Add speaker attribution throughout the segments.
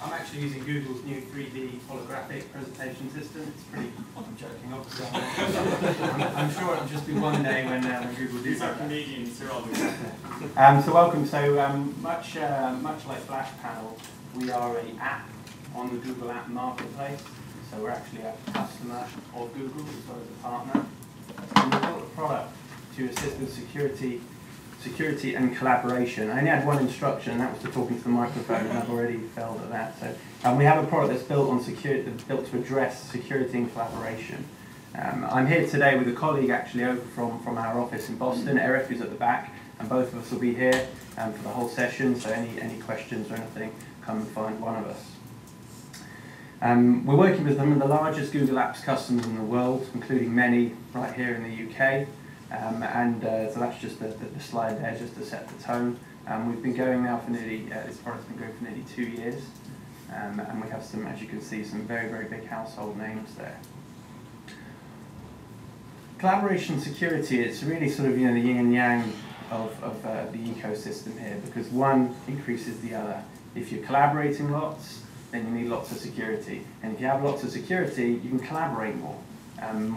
Speaker 1: I'm actually using Google's new 3D holographic presentation system. It's pretty, I'm joking, obviously. I'm sure it'll just be one day when Google do
Speaker 2: These are
Speaker 1: that.
Speaker 2: comedians, they're all
Speaker 1: So welcome. So much like Flash Panel, we are an app on the Google App Marketplace. So we're actually a customer of Google as well as a partner. And we built a product to assist with security and collaboration. I only had one instruction, and that was to talk into the microphone, and I've already failed at that. So we have a product that's built on built to address security and collaboration. I'm here today with a colleague actually over from our office in Boston. Eric is at the back, and both of us will be here for the whole session. So any questions or anything, come and find one of us. We're working with some of the largest Google Apps customers in the world, including many right here in the UK. So that's just the slide there, just to set the tone. We've been going now for nearly, this product's been going for nearly 2 years. And we have some, as you can see, some very, very big household names there. Collaboration security, it's really sort of, the yin and yang of the ecosystem here, because one increases the other. If you're collaborating lots, then you need lots of security. And if you have lots of security, you can collaborate more.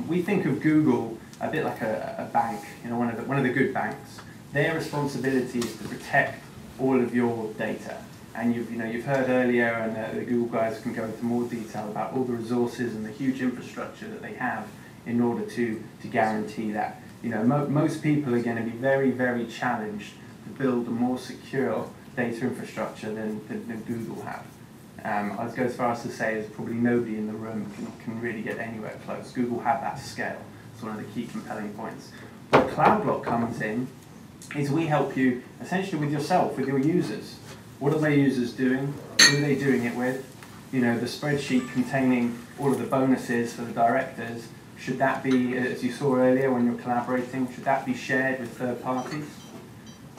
Speaker 1: We think of Google a bit like a bank, one of the good banks. Their responsibility is to protect all of your data. And you've heard earlier, and the Google guys can go into more detail about all the resources and the huge infrastructure that they have in order to guarantee that. Most people are going to be very, very challenged to build a more secure data infrastructure than Google have. I'd go as far as to say there's probably nobody in the room can really get anywhere close. Google have that scale. It's one of the key compelling points. Where CloudBlock comes in is we help you essentially with yourself, with your users. What are their users doing? Who are they doing it with? The spreadsheet containing all of the bonuses for the directors, should that be, as you saw earlier when you're collaborating, should that be shared with third parties?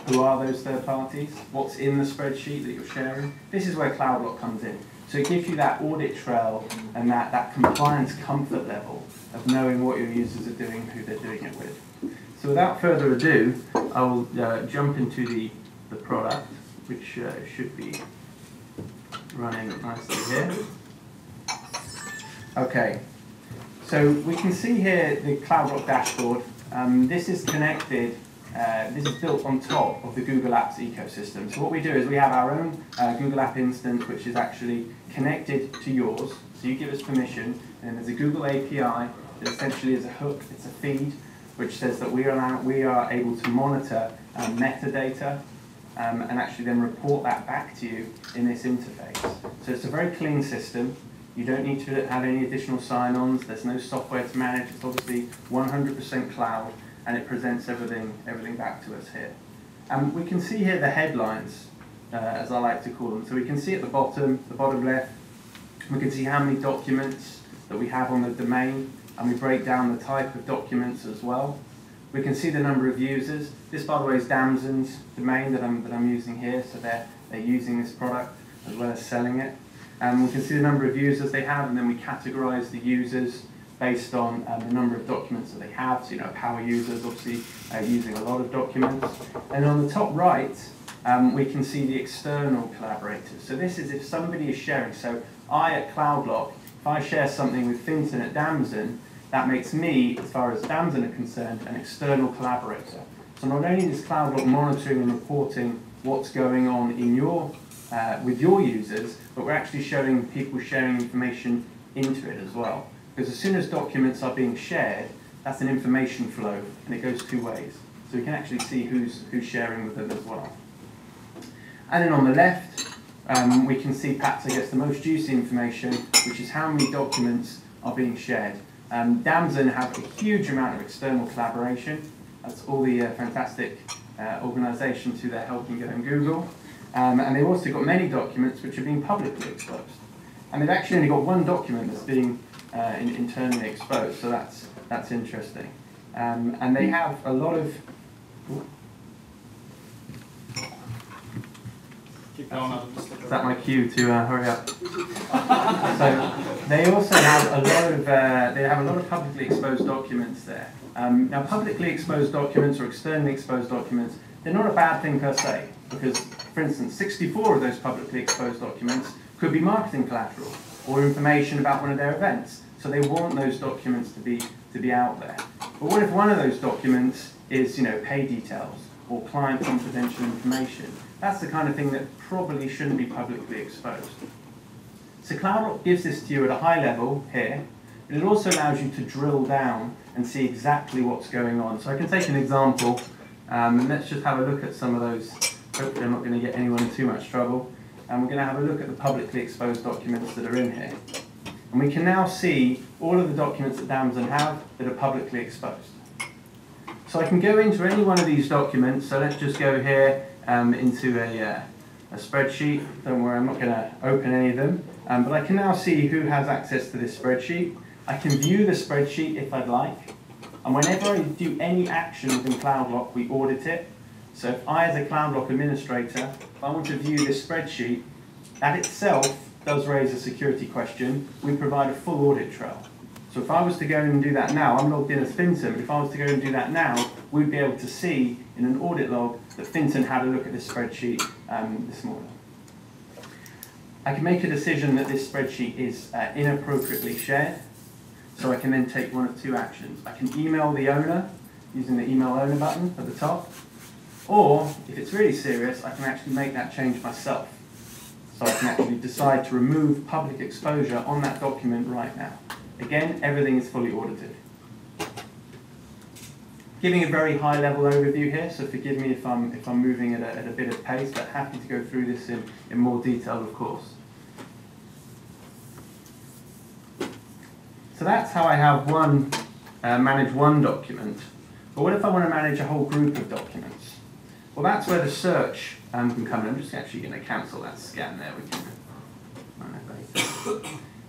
Speaker 1: Who are those third parties? What's in the spreadsheet that you're sharing? This is where CloudBlock comes in. So it gives you that audit trail and that compliance comfort level of knowing what your users are doing, who they're doing it with. So without further ado, I will jump into the product, which should be running nicely here. Okay, so we can see here the CloudBlock dashboard. This is connected. This is built on top of the Google Apps ecosystem. So what we do is we have our own Google App instance, which is actually connected to yours. So you give us permission, and there's a Google API that essentially is a hook, it's a feed, which says that we are able to monitor metadata and actually then report that back to you in this interface. So it's a very clean system. You don't need to have any additional sign-ons. There's no software to manage. It's obviously 100% cloud. And it presents everything back to us here. And we can see here the headlines, as I like to call them. So we can see at the bottom left, we can see how many documents that we have on the domain, and we break down the type of documents as well. We can see the number of users. This, by the way, is Damson's domain that I'm using here, so they're using this product as well as selling it. And we can see the number of users they have, and then we categorize the users based on the number of documents that they have. So, power users obviously using a lot of documents. And on the top right, we can see the external collaborators. So this is if somebody is sharing. So I at CloudBlock, if I share something with Finton at Damson, that makes me, as far as Damson are concerned, an external collaborator. So not only is CloudBlock monitoring and reporting what's going on in with your users, but we're actually showing people sharing information into it as well. Because as soon as documents are being shared, that's an information flow, and it goes two ways. So we can actually see who's sharing with them as well. And then on the left, we can see perhaps, I guess, the most juicy information, which is how many documents are being shared. Damson have a huge amount of external collaboration. That's all the fantastic organisations who they're helping get on Google. And they've also got many documents which are being publicly exposed. And they've actually only got one document that's being internally exposed, so that's interesting. And they have a lot of...
Speaker 2: Keep going on.
Speaker 1: Is that my cue to hurry up? So they also have a lot of publicly exposed documents there. Now, publicly exposed documents or externally exposed documents, they're not a bad thing per se, because For instance, 64 of those publicly exposed documents could be marketing collateral or information about one of their events. So they want those documents to be out there. But what if one of those documents is, pay details or client confidential information? That's the kind of thing that probably shouldn't be publicly exposed. So CloudLock gives this to you at a high level here, but it also allows you to drill down and see exactly what's going on. So I can take an example, and let's just have a look at some of those. Hopefully I'm not going to get anyone in too much trouble. And we're going to have a look at the publicly exposed documents that are in here. And we can now see all of the documents that Damson have that are publicly exposed. So I can go into any one of these documents. So let's just go here into a spreadsheet. Don't worry, I'm not going to open any of them. But I can now see who has access to this spreadsheet. I can view the spreadsheet if I'd like. And whenever I do any action within CloudLock, we audit it. So if I, as a CloudLock administrator, if I want to view this spreadsheet, that itself does raise a security question. We provide a full audit trail. So if I was to go and do that now, I'm logged in as Finton, but if I was to go and do that now, we'd be able to see in an audit log that Finton had a look at this spreadsheet this morning. I can make a decision that this spreadsheet is inappropriately shared. So I can then take one of two actions. I can email the owner using the email owner button at the top. Or, if it's really serious, I can actually make that change myself. So I can actually decide to remove public exposure on that document right now. Again, everything is fully audited. Giving a very high-level overview here, so forgive me if I'm moving at a bit of pace, but happy to go through this in more detail, of course. So that's how I have manage one document. But what if I want to manage a whole group of documents? Well, that's where the search can come in. I'm just actually going to cancel that scan there.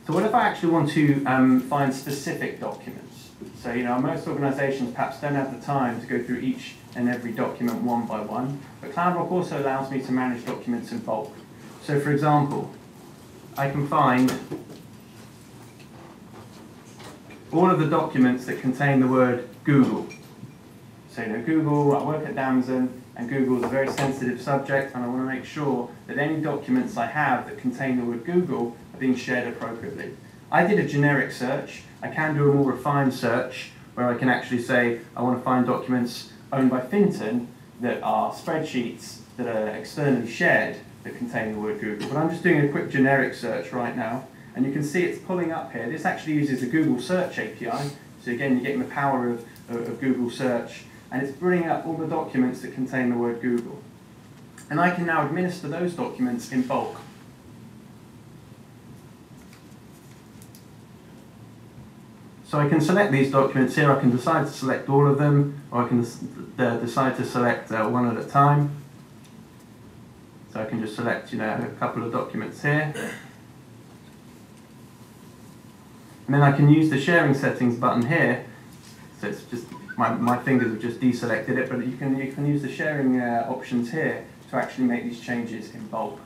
Speaker 1: So what if I actually want to find specific documents? So, most organizations perhaps don't have the time to go through each and every document one by one, but CloudLock also allows me to manage documents in bulk. So, for example, I can find all of the documents that contain the word Google. So, Google, I work at Damson, and Google is a very sensitive subject, and I want to make sure that any documents I have that contain the word Google are being shared appropriately. I did a generic search. I can do a more refined search where I can actually say I want to find documents owned by Finton that are spreadsheets that are externally shared that contain the word Google. But I'm just doing a quick generic search right now, and you can see it's pulling up here. This actually uses a Google Search API. So again, you're getting the power of Google Search. And it's bringing up all the documents that contain the word Google. And I can now administer those documents in bulk. So I can select these documents here. I can decide to select all of them, or I can decide to select one at a time. So I can just select, a couple of documents here. And then I can use the sharing settings button here. So it's just my fingers have just deselected it, but you can use the sharing options here to actually make these changes in bulk.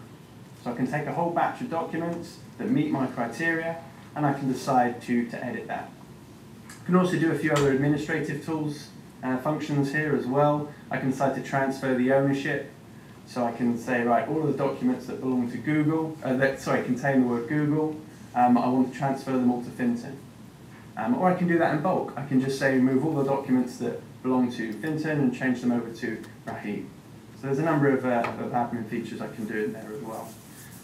Speaker 1: So I can take a whole batch of documents that meet my criteria, and I can decide to edit that. I can also do a few other administrative tools functions here as well. I can decide to transfer the ownership. So I can say, right, all of the documents that belong to Google, contain the word Google, I want to transfer them all to Finton. Or I can do that in bulk. I can just say remove all the documents that belong to Finton and change them over to Rahim. So there's a number of admin features I can do in there as well.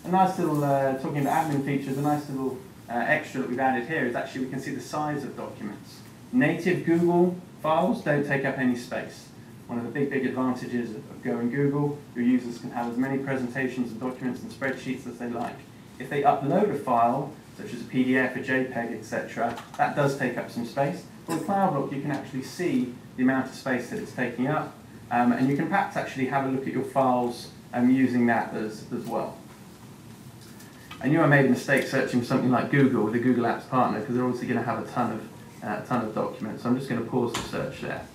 Speaker 1: A nice little, talking about admin features, a nice little extra that we've added here is actually we can see the size of documents. Native Google files don't take up any space. One of the big advantages of Go and Google, your users can have as many presentations of documents and spreadsheets as they like. If they upload a file, such as a PDF, a JPEG, etc., that does take up some space. But with CloudLock, you can actually see the amount of space that it's taking up, and you can perhaps actually have a look at your files using that as well. I knew I made a mistake searching for something like Google with the Google Apps partner, because they're obviously going to have a ton of documents. So I'm just going to pause the search there.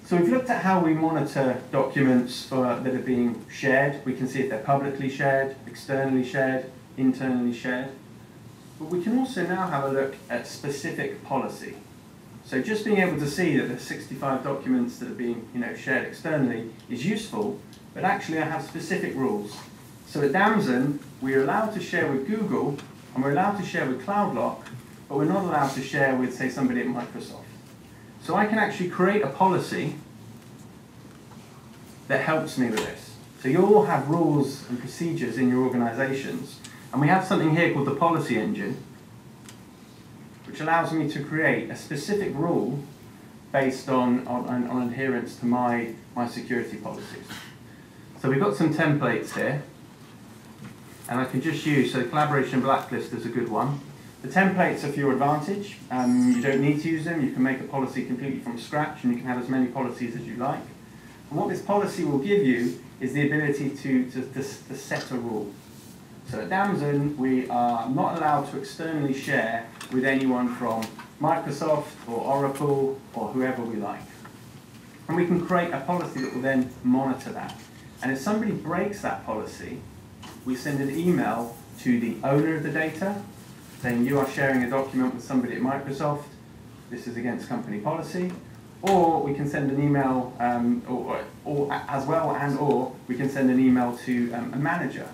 Speaker 1: So we've looked at how we monitor documents that are being shared. We can see if they're publicly shared, externally shared, internally shared. But we can also now have a look at specific policy. So just being able to see that there's 65 documents that are being shared externally is useful, but actually I have specific rules. So at Damson, we're allowed to share with Google, and we're allowed to share with CloudLock, but we're not allowed to share with, say, somebody at Microsoft. So I can actually create a policy that helps me with this. So you all have rules and procedures in your organizations, and we have something here called the policy engine, which allows me to create a specific rule based on adherence to my security policies. So we've got some templates here, and I can just use, so the collaboration blacklist is a good one. The templates are for your advantage. You don't need to use them. You can make a policy completely from scratch, and you can have as many policies as you like. And what this policy will give you is the ability to set a rule. So at Damson, we are not allowed to externally share with anyone from Microsoft or Oracle or whoever we like. And we can create a policy that will then monitor that. And if somebody breaks that policy, we send an email to the owner of the data saying you are sharing a document with somebody at Microsoft, this is against company policy, or we can send an email, or we can send an email to a manager.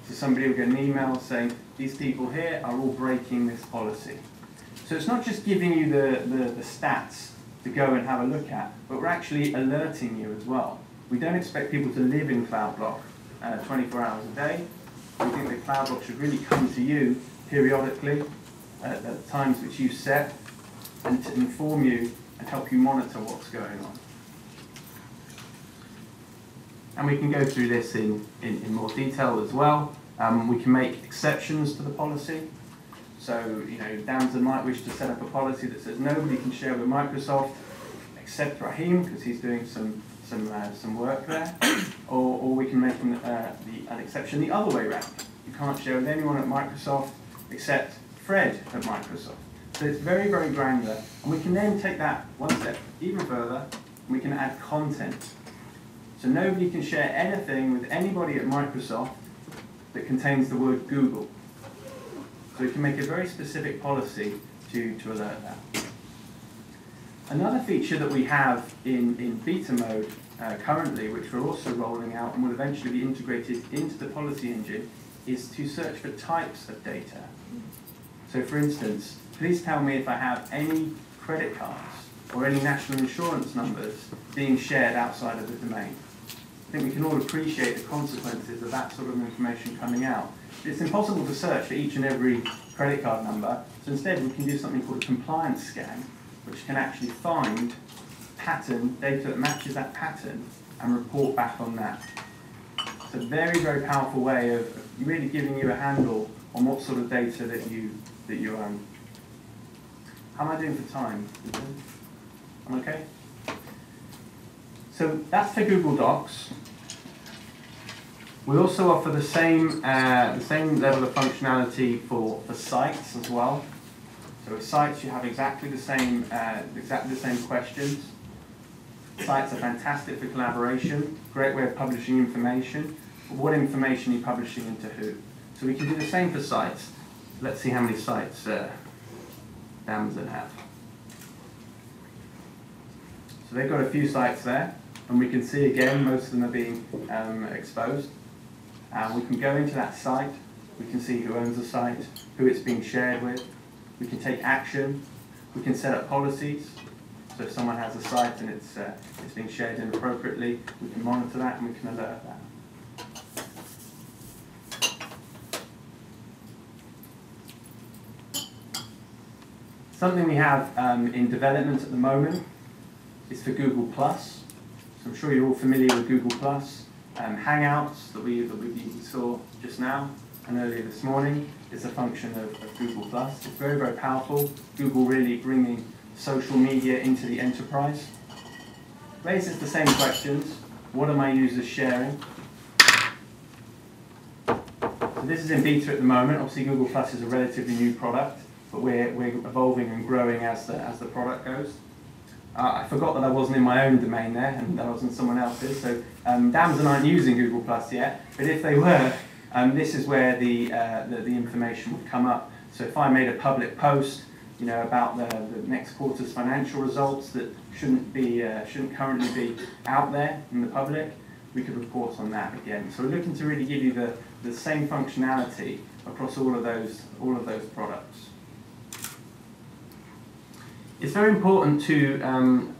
Speaker 1: So somebody will get an email saying these people here are all breaking this policy. So it's not just giving you the stats to go and have a look at, but we're actually alerting you as well. We don't expect people to live in CloudLock 24 hours a day. We think that CloudLock should really come to you periodically at times which you set, and to inform you and help you monitor what's going on. And we can go through this in more detail as well. We can make exceptions to the policy. So, Damson might wish to set up a policy that says nobody can share with Microsoft except Rahim, because he's doing some work there. Or we can make an exception the other way around. You can't share with anyone at Microsoft except Fred at Microsoft. So it's very, very granular. And we can then take that one step even further, and we can add content. So nobody can share anything with anybody at Microsoft that contains the word Google. So we can make a very specific policy to alert that. Another feature that we have in beta mode currently, which we're also rolling out and will eventually be integrated into the policy engine, is to search for types of data. So for instance, please tell me if I have any credit cards or any national insurance numbers being shared outside of the domain. I think we can all appreciate the consequences of that sort of information coming out. It's impossible to search for each and every credit card number, so instead we can do something called a compliance scan, which can actually find pattern, data that matches that pattern, and report back on that. It's a very, very powerful way of really giving you a handle on what sort of data that you own. How am I doing for time? I'm okay? So that's for Google Docs. We also offer the same level of functionality for sites as well. So with sites, you have exactly the same questions. Sites are fantastic for collaboration, great way of publishing information. But what information are you publishing into who? So we can do the same for sites. Let's see how many sites Damson have. So they've got a few sites there, and we can see again most of them are being exposed. We can go into that site, we can see who owns the site, who it's being shared with, we can take action, we can set up policies. So if someone has a site and it's being shared inappropriately, we can monitor that and we can alert that. Something we have in development at the moment is for Google+. So I'm sure you're all familiar with Google+. Hangouts that we saw just now and earlier this morning is a function of Google+. It's very, very powerful. Google really bringing social media into the enterprise. Raises the same questions. What are my users sharing? So this is in beta at the moment. Obviously Google+ is a relatively new product, but we're evolving and growing as the product goes. I forgot that I wasn't in my own domain there, and that I was in someone else's. So Damson aren't using Google+ yet, but if they were, this is where the information would come up. So if I made a public post, about the next quarter's financial results that shouldn't currently be out there in the public, we could report on that again. So we're looking to really give you the same functionality across all of those products. It's very important to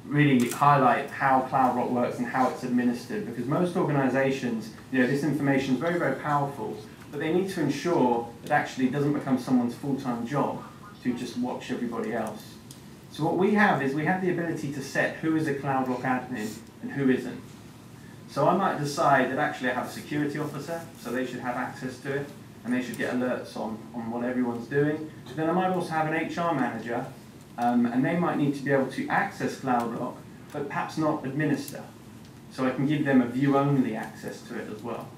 Speaker 1: really highlight how CloudRock works and how it's administered, because most organizations, this information is very, very powerful, but they need to ensure that actually it doesn't become someone's full-time job to just watch everybody else. So what we have is we have the ability to set who is a CloudRock admin and who isn't. So I might decide that actually I have a security officer, so they should have access to it, and they should get alerts on what everyone's doing. Then I might also have an HR manager, and they might need to be able to access CloudRock, but perhaps not administer. So I can give them a view-only access to it as well.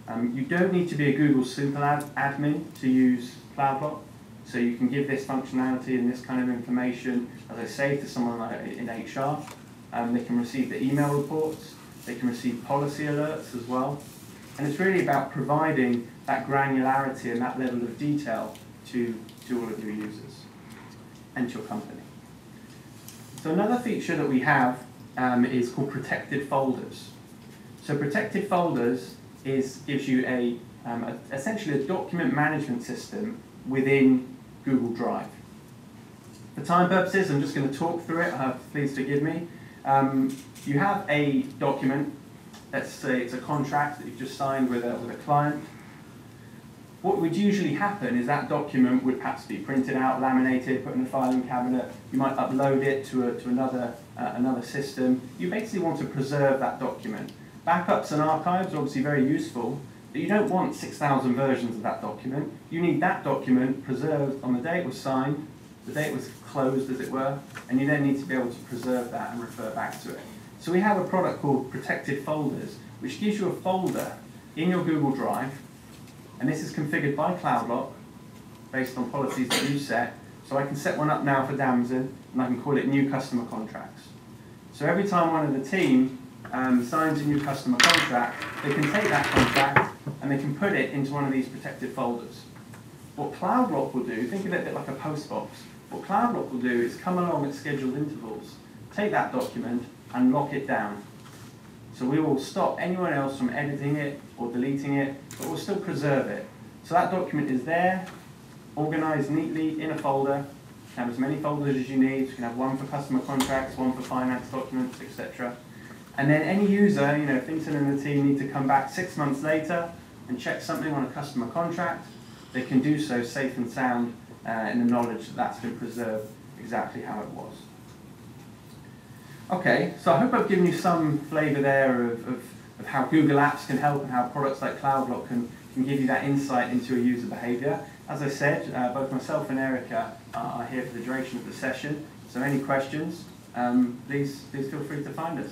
Speaker 1: You don't need to be a Google Super admin to use CloudRock, so you can give this functionality and this kind of information, as I say, to someone like in HR. They can receive the email reports, they can receive policy alerts as well. And it's really about providing that granularity and that level of detail to all of your users and to your company. So another feature that we have is called protected folders. So protected folders gives you essentially a document management system within Google Drive. For time purposes, I'm just going to talk through it. Please forgive me. You have a document. Let's say it's a contract that you've just signed with a client. What would usually happen is that document would perhaps be printed out, laminated, put in a filing cabinet. You might upload it to another system. You basically want to preserve that document. Backups and archives are obviously very useful, but you don't want 6,000 versions of that document. You need that document preserved on the day it was signed, the day it was closed, as it were, and you then need to be able to preserve that and refer back to it. So we have a product called Protected Folders, which gives you a folder in your Google Drive, and this is configured by CloudRock based on policies that you set. So I can set one up now for Damson, and I can call it New Customer Contracts. So every time one of the team signs a new customer contract, they can take that contract and they can put it into one of these protected folders. What CloudRock will do, think of it a bit like a post box. What CloudRock will do is come along at scheduled intervals, take that document and lock it down. So we will stop anyone else from editing it or deleting it, but we'll still preserve it. So that document is there, organized neatly in a folder. You can have as many folders as you need. You can have one for customer contracts, one for finance documents, etc. And then any user, if Vincent and the team need to come back 6 months later and check something on a customer contract, they can do so safe and sound in the knowledge that that's been preserved exactly how it was. Okay, so I hope I've given you some flavour there of how Google Apps can help and how products like CloudRock can give you that insight into a user behaviour. As I said, both myself and Erica are here for the duration of the session, so any questions, please feel free to find us.